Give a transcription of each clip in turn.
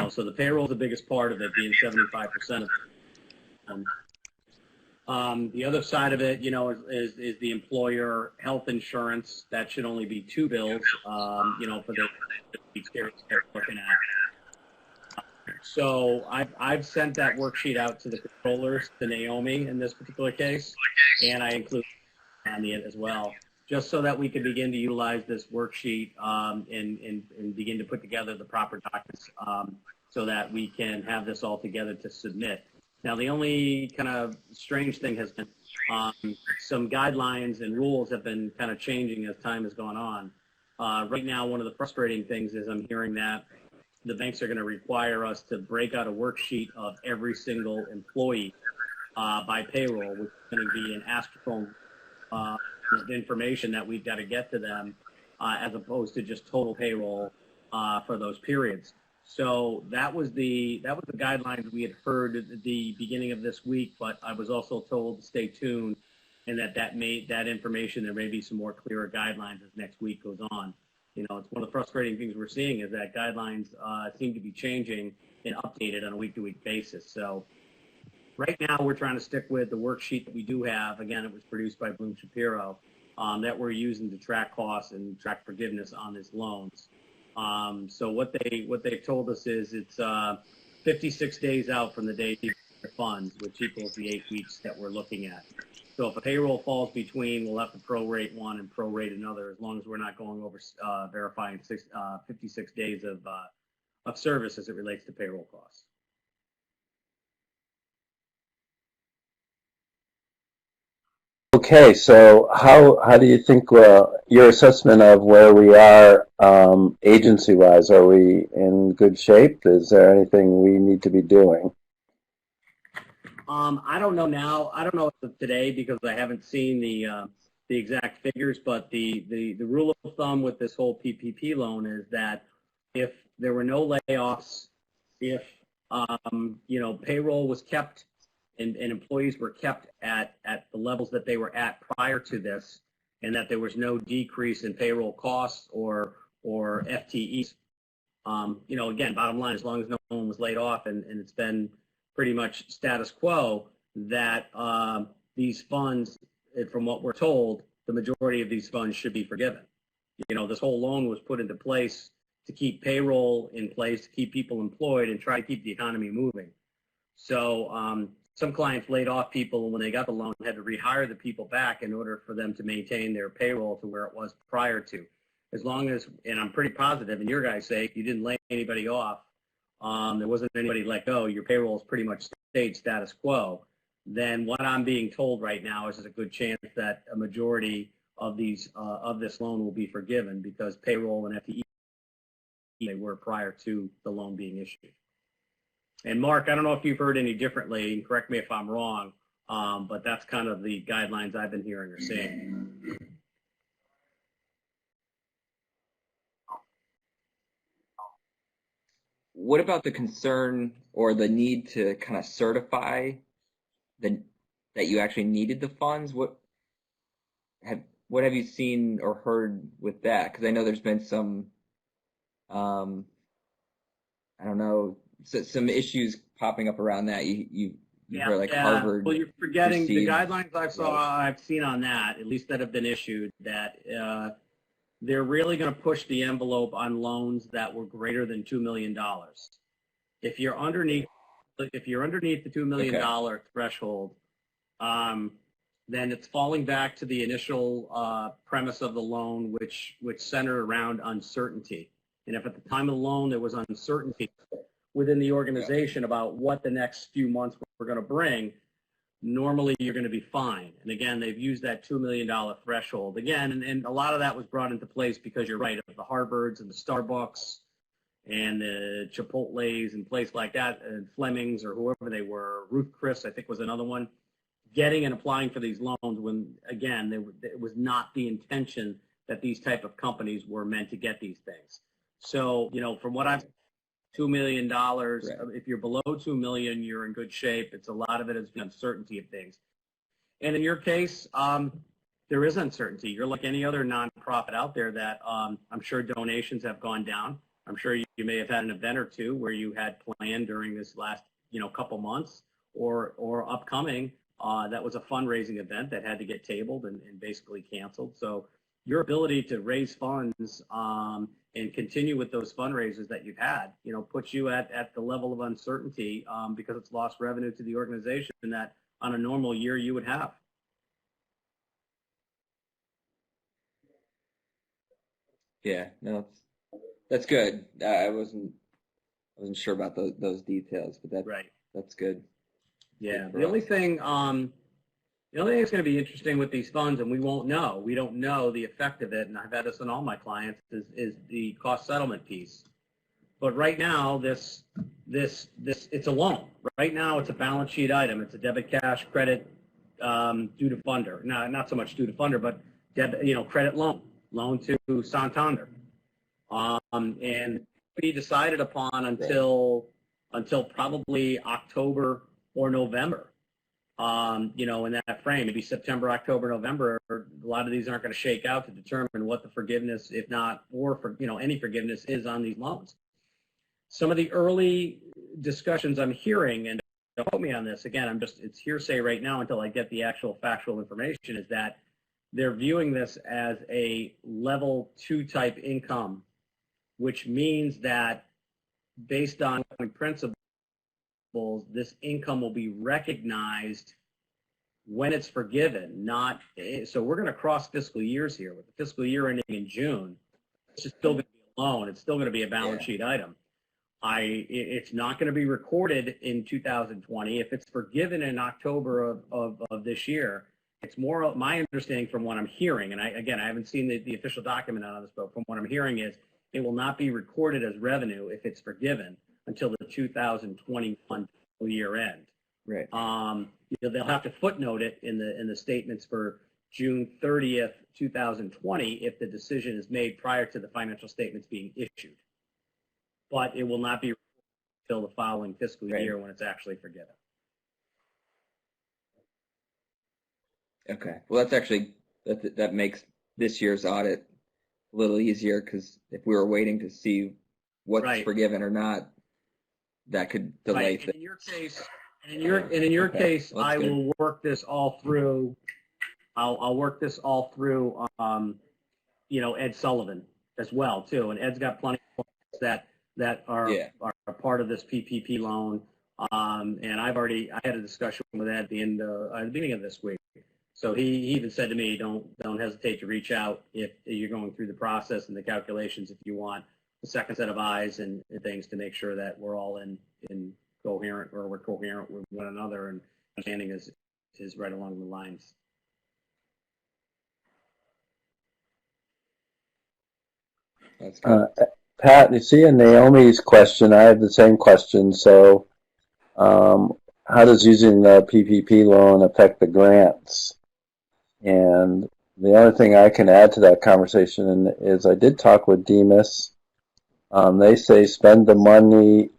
So the payroll is the biggest part of it, being 75% of it. The other side of it, is the employer health insurance. That should only be 2 bills, for the carriers they're looking at. So I've sent that worksheet out to the controllers, to Naomi in this particular case, and I include Andy as well, just so that we can begin to utilize this worksheet and begin to put together the proper documents so that we can have this all together to submit. Now, the only kind of strange thing has been some guidelines and rules have been kind of changing as time has gone on. Right now, one of the frustrating things is I'm hearing that the banks are going to require us to break out a worksheet of every single employee by payroll, which is going to be an astronomical information that we've got to get to them as opposed to just total payroll for those periods. So that was the guidelines we had heard at the beginning of this week, but I was also told to stay tuned and that information, there may be some more clearer guidelines as next week goes on. It's one of the frustrating things we're seeing is that guidelines seem to be changing and updated on a week-to-week basis. So right now we're trying to stick with the worksheet that we do have. Again, it was produced by Bloom Shapiro that we're using to track costs and track forgiveness on these loans. So what they've told us is it's 56 days out from the date of the funds, which equals the 8 weeks that we're looking at. So if a payroll falls between, we'll have to prorate one and prorate another, as long as we're not going over verifying 56 days of service as it relates to payroll costs. Okay, so how do you think your assessment of where we are agency-wise? Are we in good shape? Is there anything we need to be doing? I don't know now. I don't know today because I haven't seen the exact figures. But the rule of thumb with this whole PPP loan is that if there were no layoffs, if payroll was kept and employees were kept at the levels that they were at prior to this, and that there was no decrease in payroll costs or FTEs. Again, bottom line, as long as no one was laid off and it's been pretty much status quo, that these funds, from what we're told, the majority of these funds should be forgiven. This whole loan was put into place to keep payroll in place, to keep people employed, and try to keep the economy moving. So some clients laid off people, and when they got the loan, had to rehire the people back in order for them to maintain their payroll to where it was prior to. As long as, and I'm pretty positive, in your guys' sake, you didn't lay anybody off, there wasn't anybody let go, your payroll is pretty much stayed status quo, then what I'm being told right now is there's a good chance that a majority of these of this loan will be forgiven because payroll and FTE they were prior to the loan being issued. And Mark, I don't know if you've heard any differently, correct me if I'm wrong, but that's kind of the guidelines I've been hearing or seeing. What about the concern or the need to kind of certify that you actually needed the funds? What have you seen or heard with that? Because I know there's been some, I don't know, some issues popping up around that. You heard like Harvard. Well, you're forgetting the guidelines I've seen on that, at least that have been issued, that they're really going to push the envelope on loans that were greater than $2 million. If you're underneath the $2 million threshold, then it's falling back to the initial premise of the loan, which centered around uncertainty. And if at the time of the loan there was uncertainty within the organization about what the next few months were going to bring, normally you're going to be fine. And again, they've used that $2 million threshold. Again, and a lot of that was brought into place because you're right, of the Harvards and the Starbucks and the Chipotles and places like that, and Flemings or whoever they were, Ruth Chris, I think was another one, getting and applying for these loans when, again, it was not the intention that these type of companies were meant to get these things. So, from what I've $2 million. Right. If you're below $2 million, you're in good shape. It's a lot of it is the uncertainty of things. And in your case, there is uncertainty. You're like any other nonprofit out there that I'm sure donations have gone down. I'm sure you may have had an event or two where you had planned during this last, couple months or upcoming that was a fundraising event that had to get tabled and basically canceled. So your ability to raise funds and continue with those fundraisers that you've had, puts you at the level of uncertainty because it's lost revenue to the organization that on a normal year you would have. Yeah, no, that's good. I wasn't sure about those details, but Right. that's good. Yeah. Good The only thing that's going to be interesting with these funds, and we don't know the effect of it, and I've had this on all my clients, is the cost settlement piece. But right now, this it's a loan. Right now, it's a balance sheet item. It's a debit cash credit due to funder. Not so much due to funder, but credit loan to Santander. And be decided upon until probably October or November. In that frame, maybe September, October, November, a lot of these aren't going to shake out to determine what the forgiveness, if not, or any forgiveness is on these loans. Some of the early discussions I'm hearing, and don't quote me on this, again, it's hearsay right now until I get the actual factual information, is that they're viewing this as a level 2 type income, which means that based on principles, this income will be recognized when it's forgiven, so we're going to cross fiscal years here. With the fiscal year ending in June, it's just still going to be a loan. It's still going to be a balance sheet item. It's not going to be recorded in 2020. If it's forgiven in October of this year, it's more my understanding from what I'm hearing, and I haven't seen the official document on this, but from what I'm hearing is it will not be recorded as revenue if it's forgiven until the 2021 year end. Right. They'll have to footnote it in the statements for June 30th, 2020, if the decision is made prior to the financial statements being issued. But it will not be until the following fiscal year when it's actually forgiven. Okay. Well, that makes this year's audit a little easier, because if we were waiting to see what's forgiven or not, that could delay things. In your case, I will work this all through. I'll work this all through. Ed Sullivan as well too, and Ed's got plenty of that are part of this PPP loan. And I had a discussion with Ed at the beginning of this week. So he even said to me, don't hesitate to reach out if you're going through the process and the calculations, if you want a second set of eyes and things to make sure that we're all in coherent, or we're coherent with one another, and understanding is right along the lines. That's good. Pat, you see in Naomi's question, I have the same question. So how does using the PPP loan affect the grants? And the only thing I can add to that conversation is I did talk with Demas. They say spend the money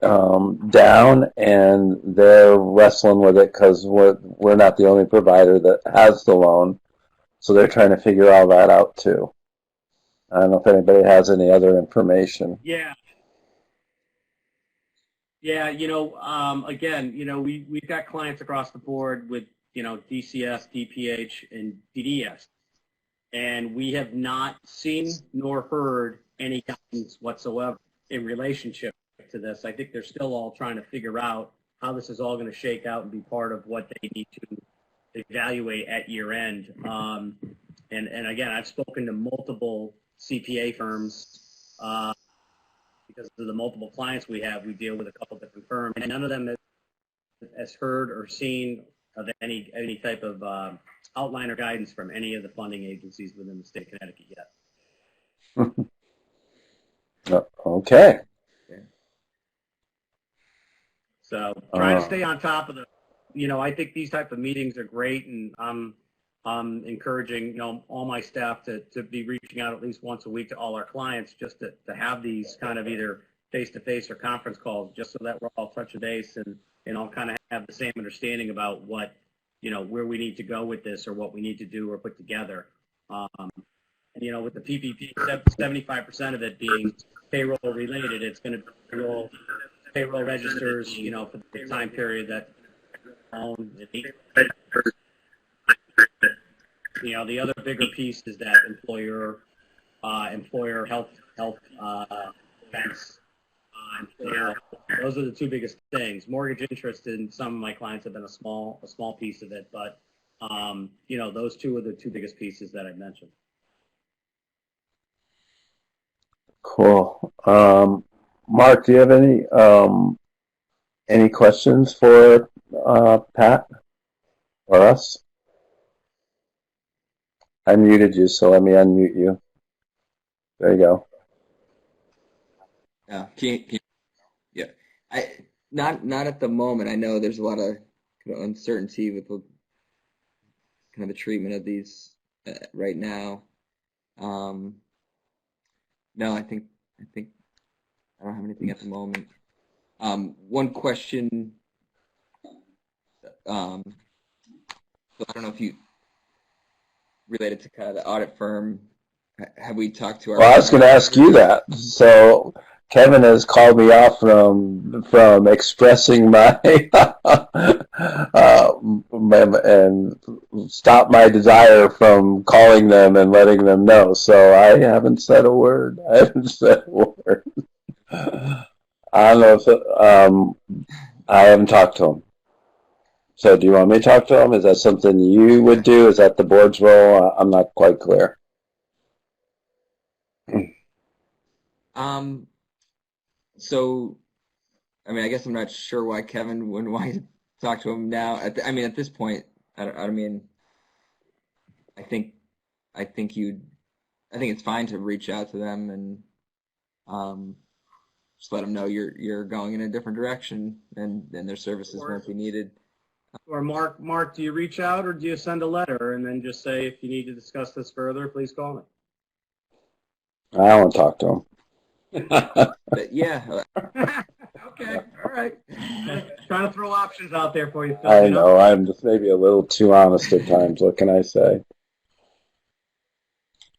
down, and they're wrestling with it because we're not the only provider that has the loan. So they're trying to figure all that out too. I don't know if anybody has any other information. Yeah. Again, we've got clients across the board with, DCS, DPH, and DDS. And we have not seen nor heard any guidance whatsoever in relationship to this. I think they're still all trying to figure out how this is all going to shake out and be part of what they need to evaluate at year end. And again, I've spoken to multiple CPA firms because of the multiple clients we have. We deal with a couple different firms, and none of them has heard or seen of any type of outline or guidance from any of the funding agencies within the state of Connecticut yet. Okay. So trying to stay on top of I think these type of meetings are great, and I'm encouraging all my staff to be reaching out at least once a week to all our clients, just to have these kind of either face-to-face or conference calls, just so that we're all touch base and all kind of have the same understanding about what where we need to go with this, or what we need to do or put together. And, with the PPP, 75% of it being payroll related, it's going to be payroll registers, for the time period that the other bigger piece is that employer health expense. Those are the two biggest things. Mortgage interest in some of my clients have been a small piece of it, but those two are the two biggest pieces that I mentioned. Cool. Mark, do you have any questions for Pat or us? I muted you, so let me unmute you. There you go. Yeah. Not at the moment. I know there's a lot of kind of uncertainty with kind of the treatment of these right now. No, I think I don't have anything at the moment. One question. So I don't know if you related to kind of the audit firm. Have we talked to our? Well, I was going to ask you that. So Kevin has called me off from expressing my and stopped my desire from calling them and letting them know. So I haven't said a word. I haven't said a word. I don't know if I haven't talked to him. So do you want me to talk to him? Is that something you would do? Is that the board's role? I'm not quite clear. So, I mean, I guess I'm not sure why Kevin wouldn't want to talk to him now. At this point, I mean, I think it's fine to reach out to them and just let them know you're going in a different direction and their services won't be needed. Or Mark, do you reach out or do you send a letter and then just say, if you need to discuss this further, please call me? I want to talk to him. But yeah. Okay. All right. Trying to throw options out there for you, Phil. I know. I'm just maybe a little too honest at times. What can I say?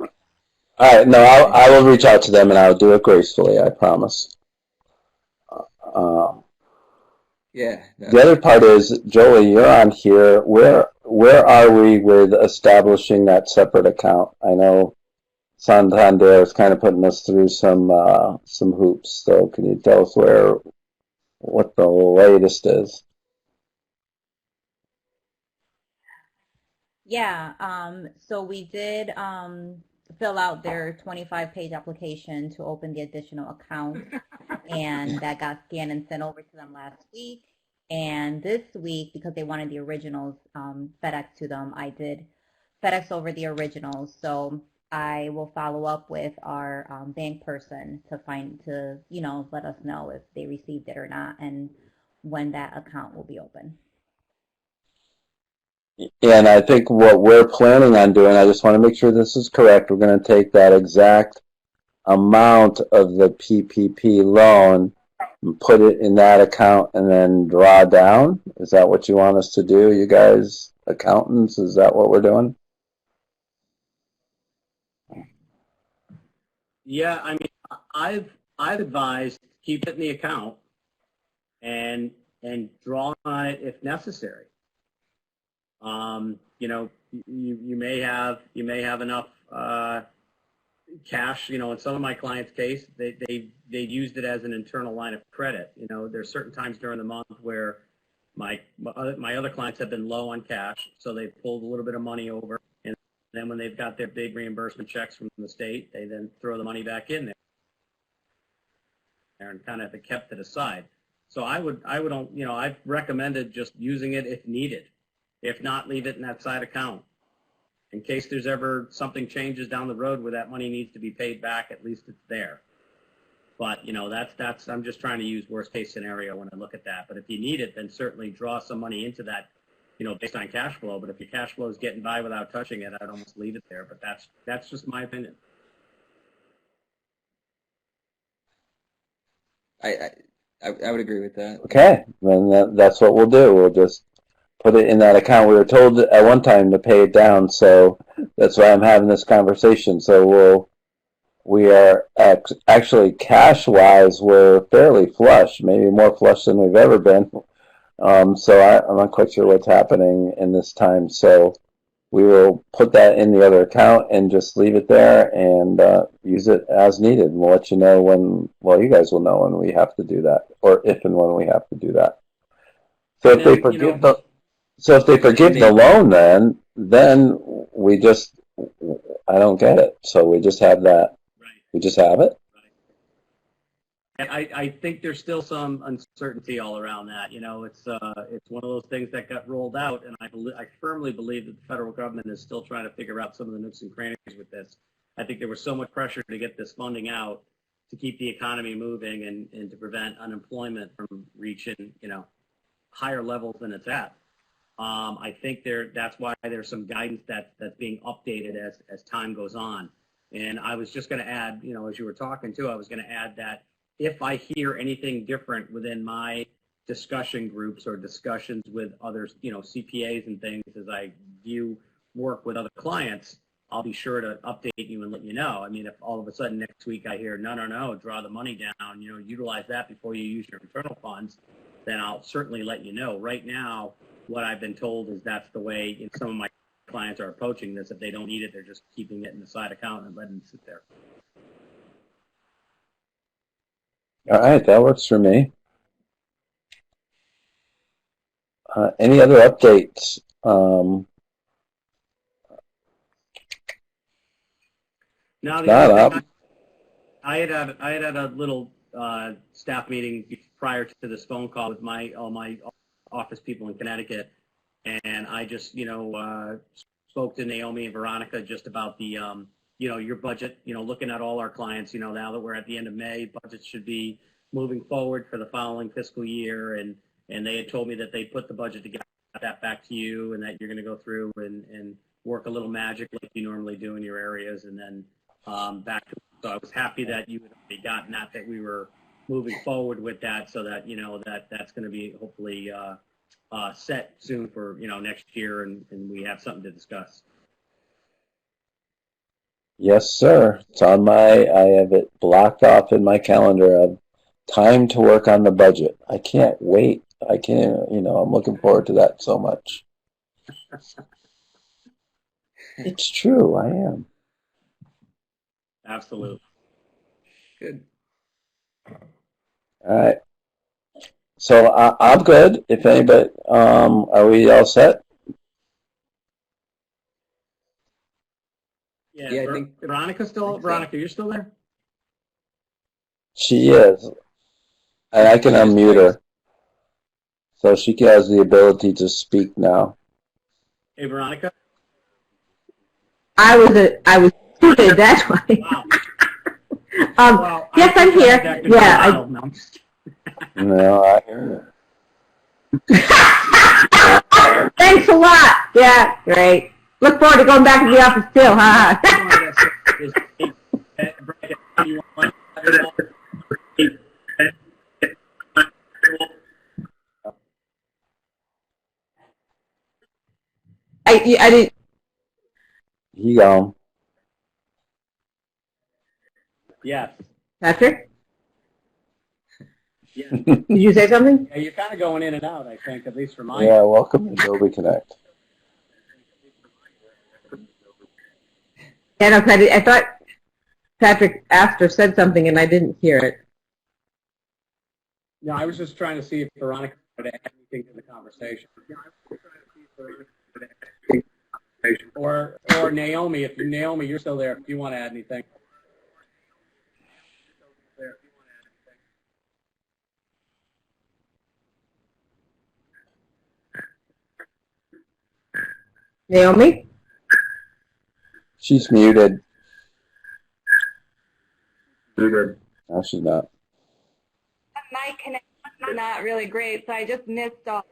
All right. No, I will reach out to them and I'll do it gracefully. I promise. Yeah. No. The other part is, Joey, you're on here. Where are we with establishing that separate account? I know Santander is kind of putting us through some hoops. So can you tell us what the latest is? Yeah, so we did fill out their 25-page application to open the additional account, and that got scanned and sent over to them last week. And this week, because they wanted the originals FedEx to them, I did FedEx over the originals. So I will follow up with our bank person to let us know if they received it or not and when that account will be open. And I think what we're planning on doing, I just want to make sure this is correct. We're going to take that exact amount of the PPP loan and put it in that account and then draw down. Is that what you want us to do, you guys, accountants? Is that what we're doing? Yeah, I mean, I've advised keep it in the account and draw on it if necessary. You may have enough cash. In some of my clients' case, they used it as an internal line of credit. There's certain times during the month where my other clients have been low on cash, so they pulled a little bit of money over, and then when they've got their big reimbursement checks from the state, they then throw the money back in there and kind of kept it aside. So I've recommended just using it if needed. If not, leave it in that side account. In case there's ever something changes down the road where that money needs to be paid back, at least it's there. But, that's I'm just trying to use worst case scenario when I look at that. But if you need it, then certainly draw some money into that, based on cash flow. But if your cash flow is getting by without touching it, I'd almost leave it there. But that's just my opinion. I would agree with that. Okay, then that's what we'll do. We'll just put it in that account. We were told at one time to pay it down, so that's why I'm having this conversation. So we are actually cash-wise, we're fairly flush, maybe more flush than we've ever been. So I'm not quite sure what's happening in this time. So we will put that in the other account and just leave it there and use it as needed. And we'll let you know when, well, you guys will know when we have to do that, or if and when we have to do that. So if they forgive the loan, then we just, I don't get it. So we just have that. Right. We just have it. And I think there's still some uncertainty all around that. It's one of those things that got rolled out, and I firmly believe that the federal government is still trying to figure out some of the nooks and crannies with this. I think there was so much pressure to get this funding out to keep the economy moving and to prevent unemployment from reaching higher levels than it's at. I think that's why there's some guidance that's being updated as time goes on. And I was just going to add, as you were talking too, I was going to add that if I hear anything different within my discussion groups or discussions with others, CPAs and things, as I do work with other clients, I'll be sure to update you and let you know. I mean, if all of a sudden next week I hear, no, draw the money down, utilize that before you use your internal funds, then I'll certainly let you know. Right now, what I've been told is that's the way some of my clients are approaching this. If they don't need it, they're just keeping it in the side account and letting it sit there. All right, that works for me. Any other updates? No, I had a little staff meeting prior to this phone call with all my office people in Connecticut, and I just spoke to Naomi and Veronica just about the your budget, looking at all our clients, now that we're at the end of May, budgets should be moving forward for the following fiscal year. And they had told me that they put the budget together, that back to you, and that you're going to go through and work a little magic like you normally do in your areas. And then back to, so I was happy that you had already gotten that we were moving forward with that, so that, that's going to be hopefully set soon for, next year, and we have something to discuss. Yes, sir. It's on I have it blocked off in my calendar of time to work on the budget. I can't wait. I'm looking forward to that so much. It's true, I am. Absolutely. Good. All right. So I'm good. If anybody, are we all set? Yeah, I think Veronica's still. Veronica, you're still there? She is. And I can unmute her. So she has the ability to speak now. Hey, Veronica? I was muted, that's why. Wow. Yes, I'm here. Yeah. No, I hear you. Thanks a lot. Yeah, great. Look forward to going back to the office too, huh? I didn't. You go. Yes. Patrick? Yeah. Did you say something? Yeah, you're kind of going in and out, I think, at least for mine. Yeah, welcome to Adobe Connect. Yeah, no, I thought Patrick asked or said something and I didn't hear it. No, I was just trying to see if Veronica would add anything to the conversation. Or Naomi, Naomi, you're still there, if you want to add anything. Naomi? She's muted. Muted. No, she's not. My connection is not really great, so I just missed off.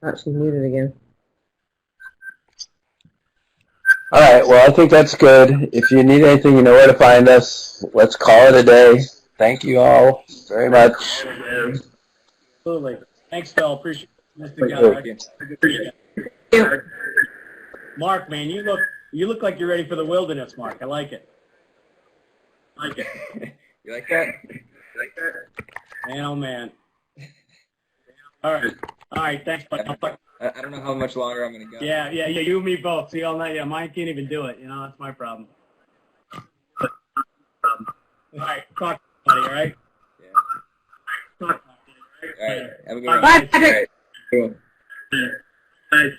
Oh, she's muted again. All right, well, I think that's good. If you need anything, you know where to find us. Let's call it a day. Thank you all very much. Absolutely. Thanks, Phil. Appreciate this Thank together. you. Mark, man, you look like you're ready for the wilderness, Mark. I like it. You like that? Man, oh man. All right. Thanks, bud. I don't know how much longer I'm going to go. Yeah. You and me both. See all night. Yeah, mine can't even do it. You know, that's my problem. All right, talk to you, buddy. All right. Yeah. Talk to you, All right. Have a good Bye, one. Bye, Patrick. All right. Cool. Bye.